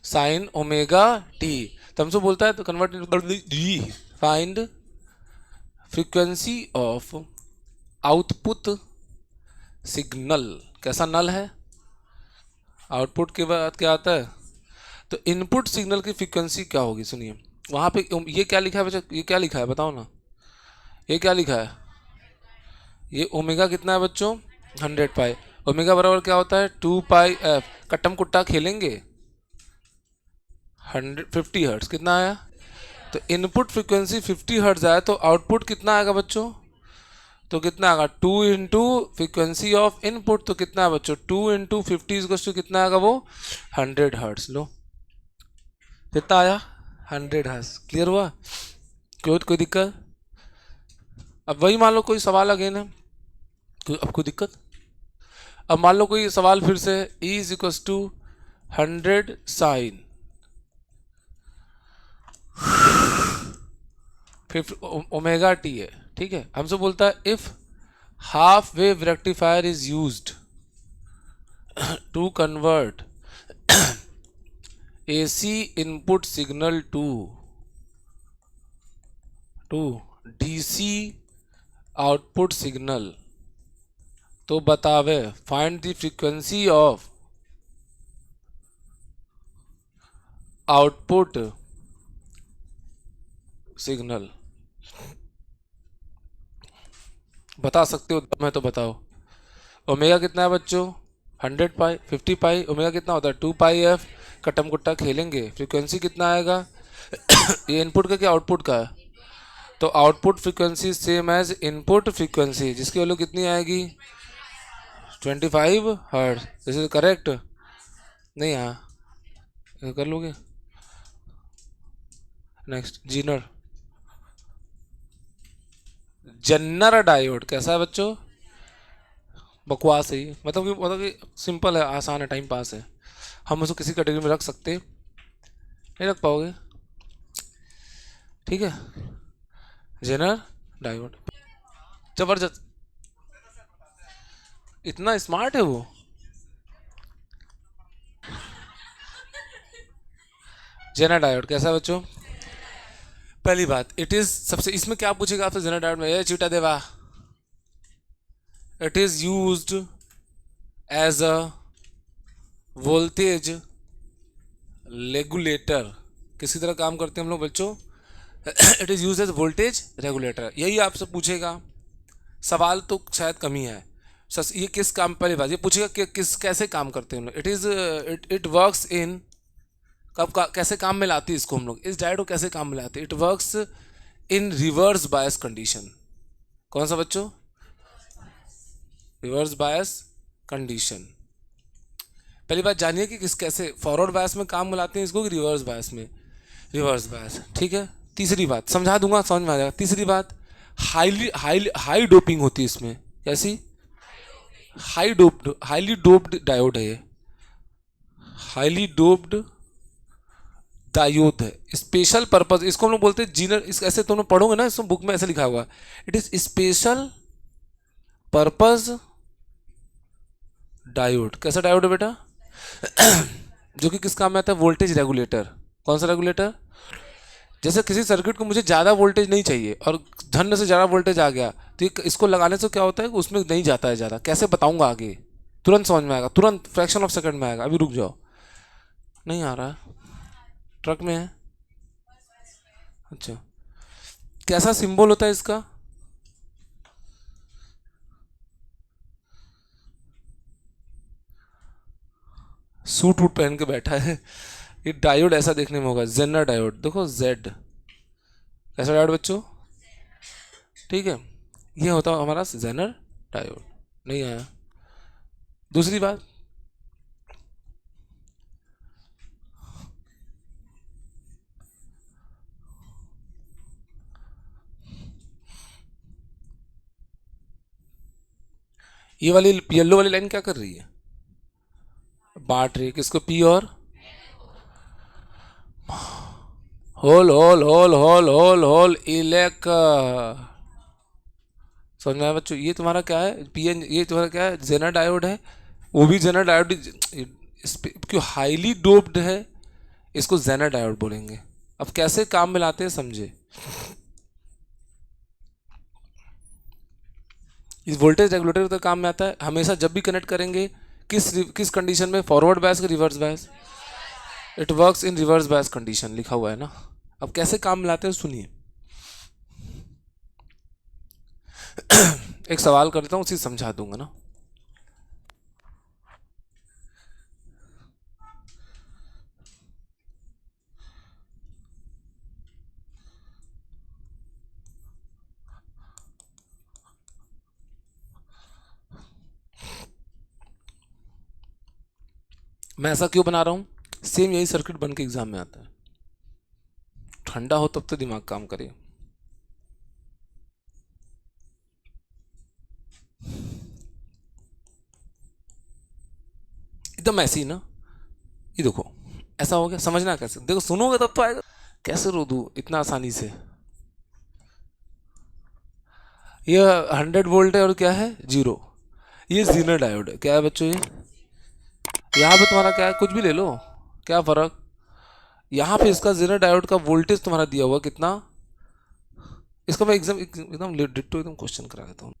sine omega t. तो हमसे बोलता है तो कन्वर्ट डी, find frequency of output signal. कैसा नल है, आउटपुट के बाद क्या आता है, तो इनपुट सिग्नल की फ्रीक्वेंसी क्या होगी। सुनिए वहाँ पे ये क्या लिखा है बच्चा, ये क्या लिखा है बताओ ना, ये क्या लिखा है, ये ओमेगा कितना है बच्चों, 100 पाई। ओमेगा बराबर क्या होता है, 2 पाई एफ। कट्टम कुट्टा खेलेंगे, 150 हर्ट्ज कितना आया, तो इनपुट फ्रीक्वेंसी 50 हर्ट्ज आया, तो आउटपुट कितना आएगा बच्चों, तो कितना आएगा 2 इंटू फ्रीक्वेंसी ऑफ इनपुट, तो कितना है बच्चों 2 इंटू 50 टू कितना आएगा वो 100 हर्ट्ज। लो कितना आया 100 हर्ट्ज। क्लियर हुआ, कोई दिक्कत। अब वही मान लो कोई सवाल अगेन है, अब कोई दिक्कत। अब मान लो कोई सवाल फिर से, E is equals to 100 sine omega t है, ठीक है। हमसे बोलता है if half wave rectifier is used to convert AC input signal to DC output signal, तो बतावे find the frequency of output signal. बता सकते हो मैं तो बताओ। ओमेगा कितना है बच्चों 100 पाई, 50 पाई, ओमेगा कितना होता है 2 पाई एफ। कटम कुट्टा खेलेंगे, फ्रीक्वेंसी कितना आएगा ये इनपुट का क्या आउटपुट का है, तो output frequency same as input frequency, जिसकी वैल्यू कितनी आएगी 25 हर्ट्ज। दिस इज करेक्ट, नहीं हाँ कर लोगे। नेक्स्ट जेनर डायोड कैसा है बच्चों, बकवास है ये, मतलब कि सिंपल है, आसान है, टाइम पास है, हम उसको किसी कैटेगरी में रख सकते नहीं रख पाओगे, ठीक है। जेनर डायोड जबरदस्त, इतना स्मार्ट है वो। जेनर डायोड कैसा है बच्चों, पहली बात इट इज सबसे, इसमें क्या पूछेगा आपसे जेनर डायोड में, ये चीटा देवा, it is used as a voltage regulator. किसी तरह काम करते हैं हम लोग बच्चों, it is use as voltage regulator, यही आपसे पूछेगा। सवाल तो शायद कम ही है, ये किस काम, पहली बात ये पूछेगा कि किस कैसे काम करते हैं हम लोग। It is it works in, कैसे काम में लाती है इसको हम लोग, इस डायोड को कैसे काम में लाते हैं, it works in reverse bias condition. कौन सा बच्चों, रिवर्स बायस कंडीशन। पहली बात जानिए कि किस कैसे फॉरवर्ड बायस में काम मिलाते हैं इसको कि रिवर्स बायस में, रिवर्स बायस, ठीक है। तीसरी बात समझा दूंगा, समझ में आ जाएगा। तीसरी बात हाई डोपिंग होती है इसमें, कैसी, हाईली डोप्ड डायोड है ये, हाईली डोप्ड डायोड है, स्पेशल पर्पज, इसको हम लोग बोलते हैं जीनर, इस ऐसे तुम लोग पढ़ोगे ना, इसमें बुक में ऐसे लिखा हुआ, it is special purpose diode. कैसा डायोड है बेटा? जो कि किस काम में आता है? Voltage regulator. कौन सा रेगुलेटर? जैसे किसी सर्किट को मुझे ज़्यादा वोल्टेज नहीं चाहिए और धन से ज़्यादा वोल्टेज आ गया, तो इसको लगाने से क्या होता है कि उसमें नहीं जाता है ज़्यादा। कैसे बताऊंगा आगे, तुरंत समझ में आएगा, तुरंत फ्रैक्शन ऑफ सेकंड में आएगा। अभी रुक जाओ, नहीं आ रहा है, ट्रक में है। अच्छा, कैसा सिंबल होता है इसका? सूट वूट पहन के बैठा है। ये डायोड ऐसा देखने में होगा, जेनर डायोड। देखो जेड, कैसा डायोड बच्चों? ठीक है, ये होता है हमारा जेनर डायोड। नहीं आया। दूसरी बात, ये वाली येलो वाली लाइन क्या कर रही है? बांट रही है किसको? पी और hole hole hole hole hole hole इलेक। समझ में आया बच्चों? ये तुम्हारा क्या है? पीएन। ये तुम्हारा क्या है? जेनर डायोड है। वो भी जेनर डायोड, क्यों हाईली डोप्ड है, इसको जेनर डायोड बोलेंगे। अब कैसे काम में लाते हैं समझे। इस वोल्टेज रेगुलेटर का काम में आता है हमेशा जब भी कनेक्ट करेंगे, किस कंडीशन में? फॉरवर्ड बायस के reverse bias? It works in reverse bias condition, लिखा हुआ है ना। अब कैसे काम में लाते हैं सुनिए। एक सवाल करता हूँ, उसी समझा दूंगा ना। मैं ऐसा क्यों बना रहा हूँ? सेम यही सर्किट बन के एग्जाम में आता है। ठंडा हो तब तो दिमाग काम करे। एकदम ऐसी ना, ये देखो ऐसा हो गया। समझना कैसे? देखो सुनोगे तब तो आएगा। कैसे रो दूँ इतना आसानी से? ये 100 वोल्ट है और क्या है? जीरो। ये जीनर डायोड है। क्या है बच्चों ये? यहाँ पे तुम्हारा क्या है? कुछ भी ले लो, क्या फर्क। यहाँ पे इसका जीनर डायोड का वोल्टेज तुम्हारा दिया हुआ कितना? इसका मैं एकदम डिट्टो एकदम क्वेश्चन करा देता हूँ।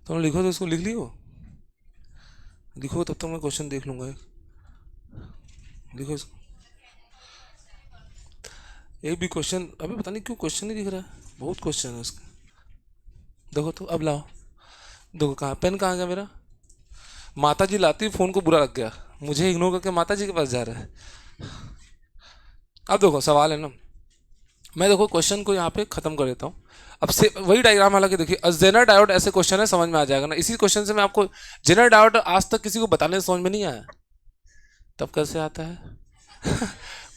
तुम लिखो तो इसको लिख लियो, लिखो तब तक मैं क्वेश्चन देख लूंगा। लिखो इसको। एक भी क्वेश्चन अभी पता नहीं क्यों क्वेश्चन नहीं दिख रहा है, बहुत क्वेश्चन है इसका। देखो तो अब लाओ। देखो कहाँ पेन, कहाँ गया मेरा? माता जी लाती, फोन को बुरा लग गया, मुझे इग्नोर करके माता जी के पास जा रहा है। अब देखो सवाल है ना, मैं देखो क्वेश्चन को यहाँ पे खत्म कर देता हूँ। अब से वही डायग्राम, हालांकि देखिए जेनर डायोड ऐसे क्वेश्चन है, समझ में आ जाएगा ना। इसी क्वेश्चन से मैं आपको, जेनर डायोड आज तक किसी को बताने से समझ में नहीं आया, तब कैसे आता है?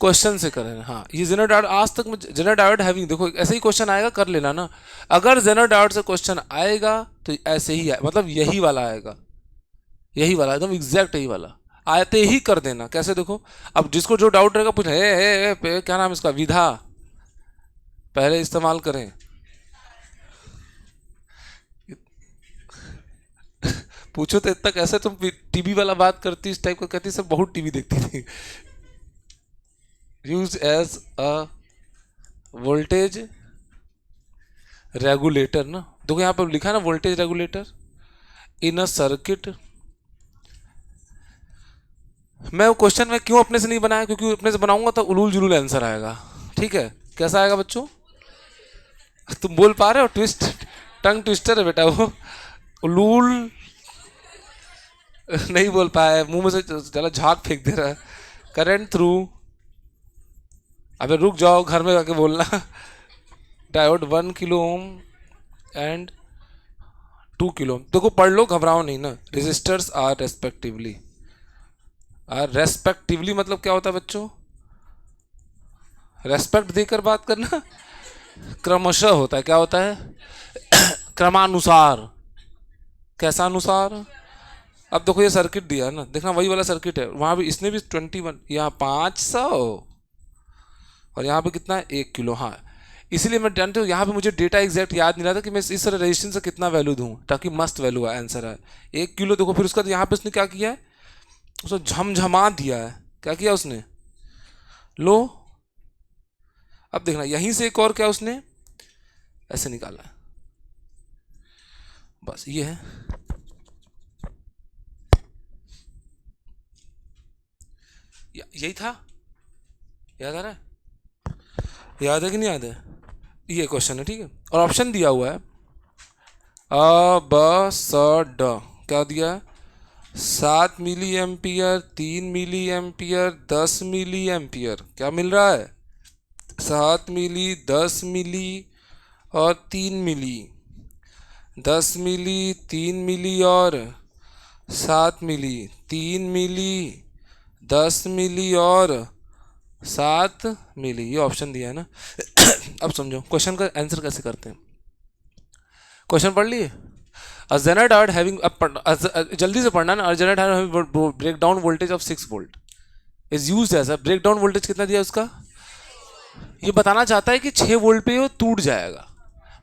क्वेश्चन से करें। हाँ, ये जेनर डायोड आज तक, जेनर डायोड हैविंग, देखो ऐसे ही क्वेश्चन आएगा, कर लेना ना। अगर जेनर डायोड से क्वेश्चन आएगा तो ऐसे ही आए, मतलब यही वाला आएगा, यही वाला एकदम एग्जैक्ट यही वाला आते ही कर देना। कैसे देखो, अब जिसको जो डाउट रहेगा पूछ, क्या नाम इसका, विधा पहले इस्तेमाल करें। पूछो तो इतना कैसे तुम टीवी वाला बात करती, इस टाइप का कहती, सब बहुत टीवी देखती थी। Use as a voltage regulator ना। देखो यहाँ पर लिखा है ना, voltage regulator in a circuit. मैं वो क्वेश्चन में क्यों अपने से नहीं बनाया, क्योंकि अपने से बनाऊंगा तो उलूल जुलूल आंसर आएगा। ठीक है, कैसा आएगा बच्चों? तुम बोल पा रहे हो? ट्विस्ट, टंग ट्विस्टर है बेटा वो। उलूल नहीं बोल पाया, मुंह में से चला झाग फेंक दे रहा है। करंट थ्रू, अबे रुक जाओ, घर में जाके बोलना। Diode 1 kilo ohm and 2 kilo. देखो पढ़ लो, घबराओ नहीं ना। Resistors are respectively, are respectively मतलब क्या होता है बच्चों? रेस्पेक्ट देकर बात करना। क्रमशः होता है, क्या होता है? क्रमानुसार। कैसा अनुसार? अब देखो ये सर्किट दिया है ना, देखना वही वाला सर्किट है, वहां भी इसने भी 21, यहाँ 500 और यहाँ पे कितना है? 1 किलो। हाँ, इसीलिए मैं जानते हो यहाँ पे मुझे डेटा एग्जैक्ट याद नहीं रहा था कि मैं इस रेजिस्टेंस से कितना वैल्यू दूँ ताकि मस्त वैल्यू आंसर आए। 1 किलो देखो, फिर उसका यहाँ पे उसने क्या किया है, उसको झमझमा दिया है। क्या किया उसने, लो अब देखना यहीं से एक और क्या उसने ऐसे निकाला है, बस ये है। यही था, याद आ रहा है, याद है कि नहीं याद है, ये क्वेश्चन है ठीक है। और ऑप्शन दिया हुआ है ब स ड, क्या दिया है, 7 milliampere, 3 milliampere, 10 milliampere. क्या मिल रहा है, 7 मिली, 10 मिली और 3 मिली, 10 मिली, 3 मिली और 7 मिली, 3 मिली, 10 मिली और 7 मिली, ये ऑप्शन दिया है ना। अब समझो क्वेश्चन का आंसर कैसे करते हैं। क्वेश्चन पढ़ लिए, A Zener diode having जल्दी से पढ़ना ना। A Zener diode having breakdown voltage of 6 volt is used as a breakdown voltage कितना दिया उसका, ये बताना चाहता है कि 6 वोल्ट पे वो टूट जाएगा।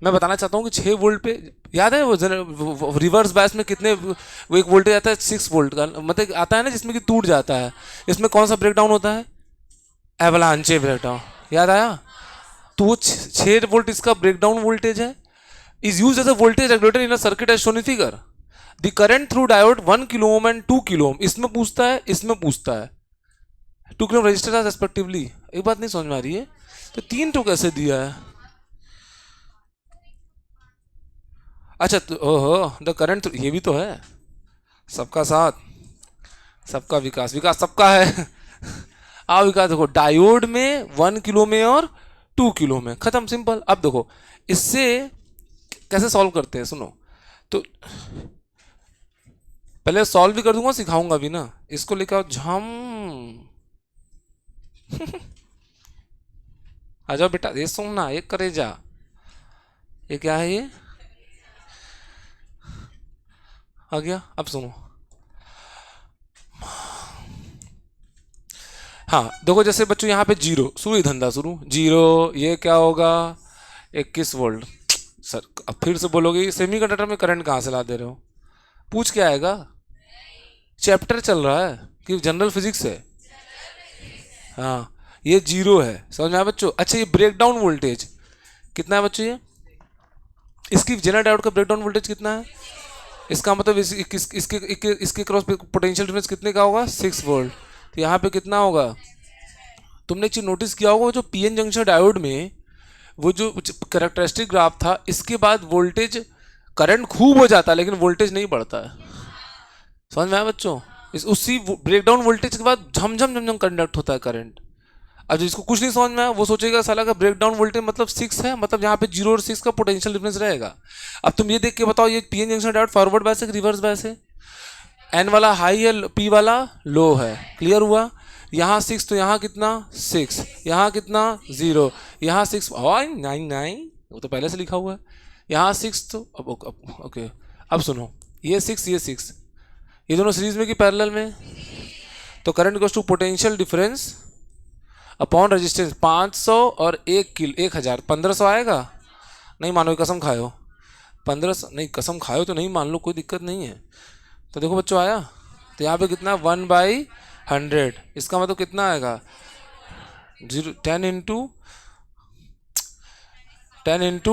मैं बताना चाहता हूँ कि 6 वोल्ट पे, याद है वो रिवर्स बायस में कितने, वो एक वोल्टेज आता है 6 वोल्ट का, मतलब आता है ना जिसमें कि टूट जाता है। इसमें कौन सा ब्रेकडाउन होता है, एवलांचे ब्रेकडाउन, याद आया। तो वो 6 वोल्ट इसका ब्रेकडाउन वोल्टेज है। is used as a voltage regulator in a circuit as shown in figure. The current through diode 1 kilo ohm and 2 kilo ohm, इसमें पूछता है, इसमें पूछता है 2 किलो रजिस्टर है रेस्पेक्टिवली। एक बात नहीं समझ में आ रही है, तो 3 तो कैसे दिया है। अच्छा तो ओहो, द करंट ये भी तो है, सबका साथ सबका विकास, विकास सबका है। आओ विकास देखो, डायोड में 1 किलो में और 2 किलो में, खत्म, सिंपल। अब देखो इससे कैसे सॉल्व करते हैं, सुनो तो पहले सॉल्व भी कर दूंगा, सिखाऊंगा भी ना। इसको लेकर आओ, झम आ जाओ बेटा, ये सुनना, ये करे जा, ये क्या है, ये आ गया। अब सुनो, हाँ देखो जैसे बच्चों यहाँ पे जीरो शुरू, धंधा शुरू जीरो, ये क्या होगा 21 वोल्ट। सर अब फिर से बोलोगे सेमीकंडक्टर में करंट कहाँ से ला दे रहे हो, पूछ के आएगा, चैप्टर चल रहा है कि जनरल फिजिक्स है। हाँ ये जीरो है, समझ में आया बच्चों। अच्छा ये ब्रेकडाउन वोल्टेज कितना है बच्चों, ये इसकी जेनर डायोड का ब्रेकडाउन वोल्टेज कितना है, इसका मतलब इसके क्रॉस पोटेंशियल डिफरेंस कितने का होगा, 6 वोल्ट। तो यहाँ पे कितना होगा, तुमने एक चीज नोटिस किया होगा, जो पीएन जंक्शन डायोड में वो जो कैरेक्टरिस्टिक ग्राफ था, इसके बाद वोल्टेज करंट खूब हो जाता है लेकिन वोल्टेज नहीं बढ़ता है, समझ में आया बच्चों। उसी ब्रेकडाउन वोल्टेज के बाद झमझम झमझम कंडक्ट होता है करंट। अब जिसको कुछ नहीं समझ में आया वो सोचेगा साला का ब्रेकडाउन वोल्टेज मतलब 6 है, मतलब यहाँ पे 0 और 6 का पोटेंशियल डिफरेंस रहेगा। अब तुम ये देख के बताओ, ये PN junction diode forward bias है रिवर्स बायस है, एन वाला हाई है, पी वाला लो है, क्लियर हुआ। यहाँ 6 तो यहाँ कितना 6, यहाँ कितना 0, यहाँ 6 9 वो तो पहले से लिखा हुआ है, यहाँ 6 तो अब ओके। अब सुनो, ये 6 ये 6, ये दोनों सीरीज में कि पैरेलल में, तो current goes to potential difference upon resistance 500 और 1000, 1500 आएगा। नहीं मानो कसम खाओ, 1500 नहीं, कसम खाओ तो नहीं मान लो, कोई दिक्कत नहीं है। तो देखो बच्चों आया, तो यहाँ पे कितना 1/100, इसका मतलब कितना आएगा 10 इंटू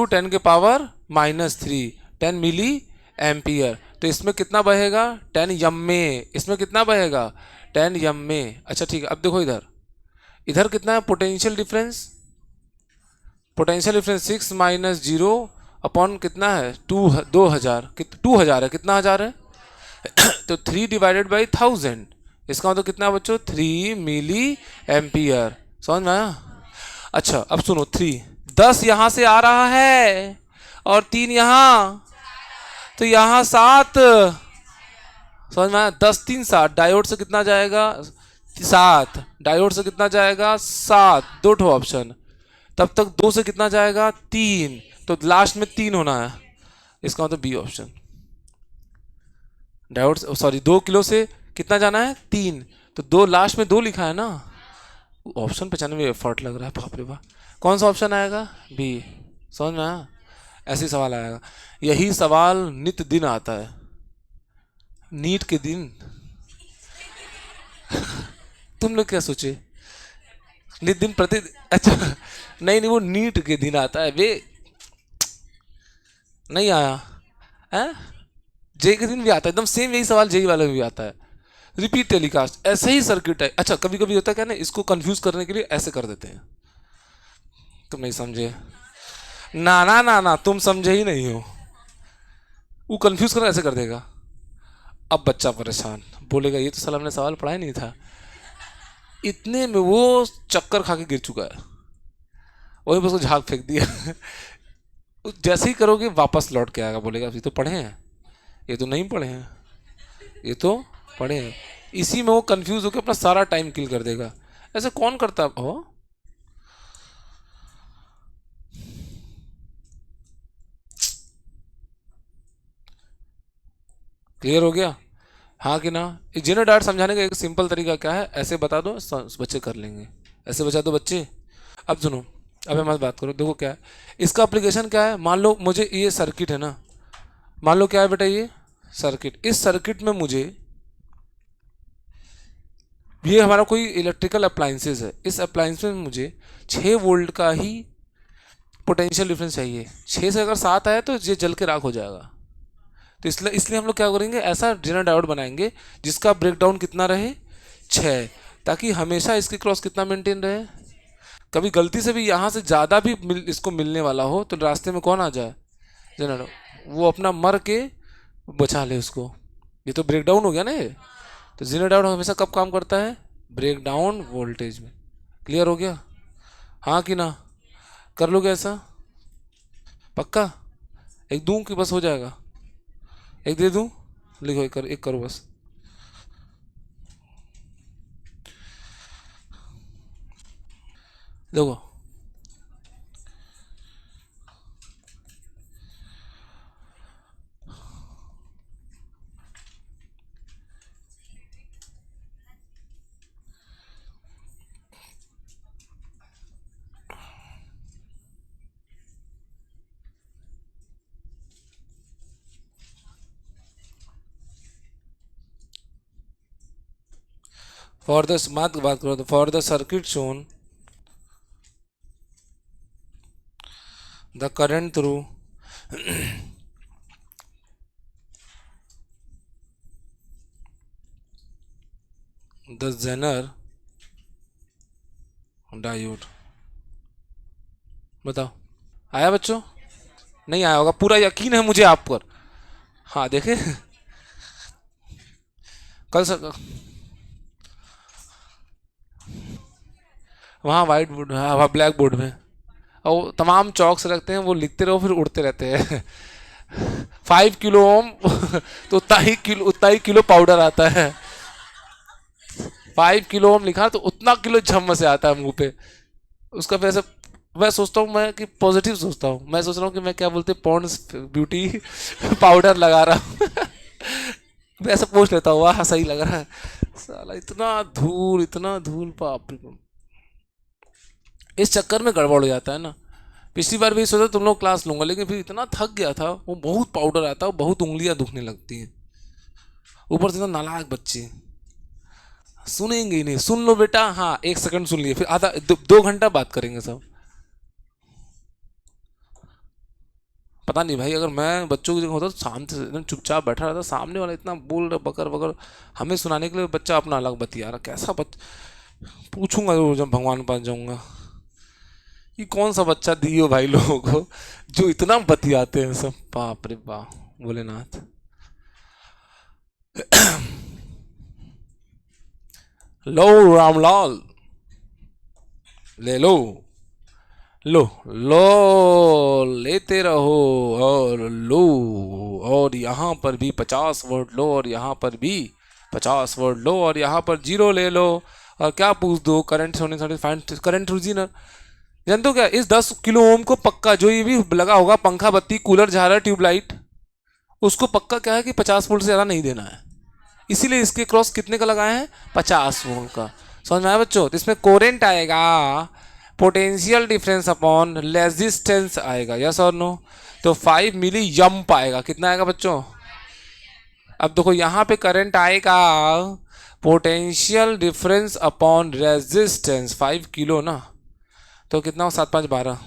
10 के पावर -3, 10 मिली एम्पियर। तो इसमें कितना बहेगा 10 यम में, इसमें कितना बहेगा 10 यम में। अच्छा ठीक है, अब देखो इधर, इधर कितना है potential difference, potential difference 6 minus 0 upon कितना है 2000, 2000 है, कितना हजार है तो 3 डिवाइडेड बाई 1000, इसका मतलब कितना बच्चों 3 मिली एम्पियर, समझ में आया। अच्छा अब सुनो, 10 यहाँ से आ रहा है और 3 यहाँ, तो यहाँ 7, समझ में आया। 10 3 7, डायोड से कितना जाएगा 7, डायोड से कितना जाएगा 7, 2 ठो ऑप्शन, तब तक 2 से कितना जाएगा 3, तो लास्ट में 3 होना है, इसका मतलब B option. Diode sorry 2 kilo से कितना जाना है 3, तो 2 लास्ट में 2 लिखा है ना, ऑप्शन पहचानने में एफर्ट लग रहा है, बाप रे बाप। कौन सा ऑप्शन आएगा? बी। समझ में आया? ऐसे ही सवाल आएगा। यही सवाल नित्य दिन आता है, नीट के दिन। तुम लोग क्या सोचे? नित्य दिन प्रति, अच्छा नहीं नहीं, वो नीट के दिन आता है वे। नहीं आया है? जे के दिन भी आता है, एकदम सेम यही सवाल जेई वाले में भी आता है। रिपीट टेलीकास्ट, ऐसे ही सर्किट है। अच्छा कभी कभी होता है क्या ना, इसको कंफ्यूज करने के लिए ऐसे कर देते हैं। तुम नहीं समझे? ना ना ना ना, तुम समझे ही नहीं हो। वो कंफ्यूज करना ऐसे कर देगा। अब बच्चा परेशान, बोलेगा ये तो साला हमने सवाल पढ़ा ही नहीं था। इतने में वो चक्कर खा के गिर चुका है, वही बस उसको झाग फेंक दिया। जैसे ही करोगे वापस लौट के आएगा, बोलेगा ये तो पढ़े हैं, ये तो नहीं पढ़े हैं, ये तो पढ़े हैं। इसी में वो कंफ्यूज होकर अपना सारा टाइम किल कर देगा। ऐसे कौन करता हो? क्लियर हो गया? हाँ कि ना? जेनर डायट समझाने का एक सिंपल तरीका क्या है, ऐसे बता दो बच्चे कर लेंगे। ऐसे बता दो बच्चे। अब सुनो, अब हमारी बात करो, देखो क्या है इसका एप्लीकेशन। क्या है? मान लो मुझे ये सर्किट है ना, मान लो क्या है बेटा ये सर्किट। इस सर्किट में मुझे, ये हमारा कोई इलेक्ट्रिकल अप्लाइंसेस है, इस अप्लाइंस में मुझे 6 वोल्ट का ही पोटेंशियल डिफरेंस चाहिए। 6 से अगर 7 आया तो ये जल के राख हो जाएगा। तो इसलिए इसलिए हम लोग क्या करेंगे, ऐसा जेनर डायोड बनाएंगे जिसका ब्रेकडाउन कितना रहे, 6, ताकि हमेशा इसकी क्रॉस कितना मेंटेन रहे। कभी गलती से भी यहाँ से ज़्यादा भी इसको मिलने वाला हो तो रास्ते में कौन आ जाए, जेनर, वो अपना मर के बचा ले उसको। ये तो ब्रेकडाउन हो गया ना ये। तो जेनर डायोड हमेशा कब काम करता है? ब्रेकडाउन वोल्टेज में। क्लियर हो गया? हाँ कि ना? कर लोगे ऐसा? पक्का? एक दूं कि बस हो जाएगा? एक दे दूं? लिखो, एक करो बस। देखो, फॉर द बात करो तो for the circuit shown the current through the Zener diode. बताओ, आया बच्चों? नहीं आया होगा, पूरा यकीन है मुझे आप पर। हाँ देखे, कल सर वहाँ वाइट बोर्ड, हाँ वहाँ ब्लैक बोर्ड में, और वो तमाम चौक्स रखते हैं, वो लिखते रहो फिर उड़ते रहते हैं। 5 किलो ओम। तो उतना ही किलो पाउडर आता है। 5 किलो ओम लिखा तो उतना किलो झम से आता है मुंह पे उसका। वैसे मैं सोचता हूँ, मैं कि पॉजिटिव सोचता हूँ, मैं सोच रहा हूँ कि मैं क्या बोलते पॉन्ड्स ब्यूटी पाउडर लगा रहा हूँ। मैं ऐसा पूछ लेता हूँ, वाह सही लग रहा है। साला इतना धूल बाप रे बाप। इस चक्कर में गड़बड़ हो जाता है ना। पिछली बार भी सोचा तुम लोग क्लास लूंगा, लेकिन फिर इतना थक गया था, वो बहुत पाउडर आता है, बहुत उंगलियां दुखने लगती हैं, ऊपर से तो नालायक बच्चे सुनेंगे ही नहीं। सुन लो बेटा, हाँ 1 सेकंड सुन लिए, फिर आधा 2 घंटा बात करेंगे सब। पता नहीं भाई, अगर मैं बच्चों की जगह होता तो शांत से एकदम चुपचाप बैठा रहता। सामने वाला इतना बोल रहा बकर बकर, हमें सुनाने के लिए बच्चा अपना अलग बतिया रहा। कैसा पूछूंगा जब भगवान के पास जाऊंगा, ये कौन सा बच्चा दियो भाई लोगों को जो इतना बतियाते हैं सब। बाप रे बाप, भोलेनाथ। लो रामलाल, ले लो, लो लो, लेते रहो और लो। और यहाँ पर भी 50 वर्ड लो, और यहाँ पर भी 50 वर्ड लो, और यहाँ पर 0 ले लो। और क्या पूछ दो, करंट होने से फाइंड करंट ओरिजिनल। जानते हो क्या, इस 10 किलो ओम को पक्का, जो ये भी लगा होगा पंखा बत्ती कूलर झालर ट्यूबलाइट, उसको पक्का क्या है कि 50 वोल्ट से ज़्यादा नहीं देना है। इसीलिए इसके क्रॉस कितने का लगाए हैं, 50 वोल्ट का। समझ में आया बच्चों? तो इसमें कोरेंट आएगा, पोटेंशियल डिफरेंस अपॉन रेजिस्टेंस आएगा, यस और नो? तो 5 मिली यम्प आएगा। कितना आएगा बच्चों? अब देखो यहाँ पे करंट आएगा potential difference upon resistance 5 kilo ना, तो कितना हो? 7 5 12,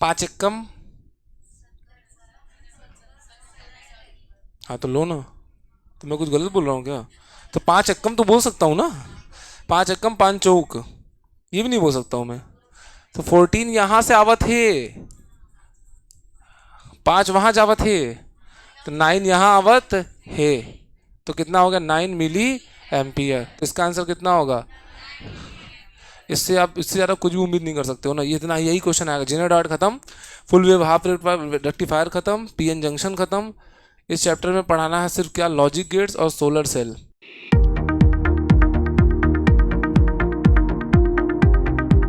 5 एकम, हाँ तो लो ना, तो मैं कुछ गलत बोल रहा हूँ क्या? तो 5 एकम तो बोल सकता हूँ ना, 5 एकम 5 चौक, ये भी नहीं बोल सकता हूँ मैं? तो 14 यहाँ से आवत है, 5 वहाँ जावत है, तो 9 यहाँ आवत है, तो कितना होगा? 9 मिली एम्पियर। तो इसका आंसर कितना होगा? इससे आप इससे ज़्यादा कुछ भी उम्मीद नहीं कर सकते हो ना, ये इतना यही क्वेश्चन आएगा। जेनर डॉट खत्म, फुल वेव हाफ रेक्टिफायर खत्म, पीएन जंक्शन खत्म। इस चैप्टर में पढ़ाना है सिर्फ क्या? लॉजिक गेट्स और सोलर सेल।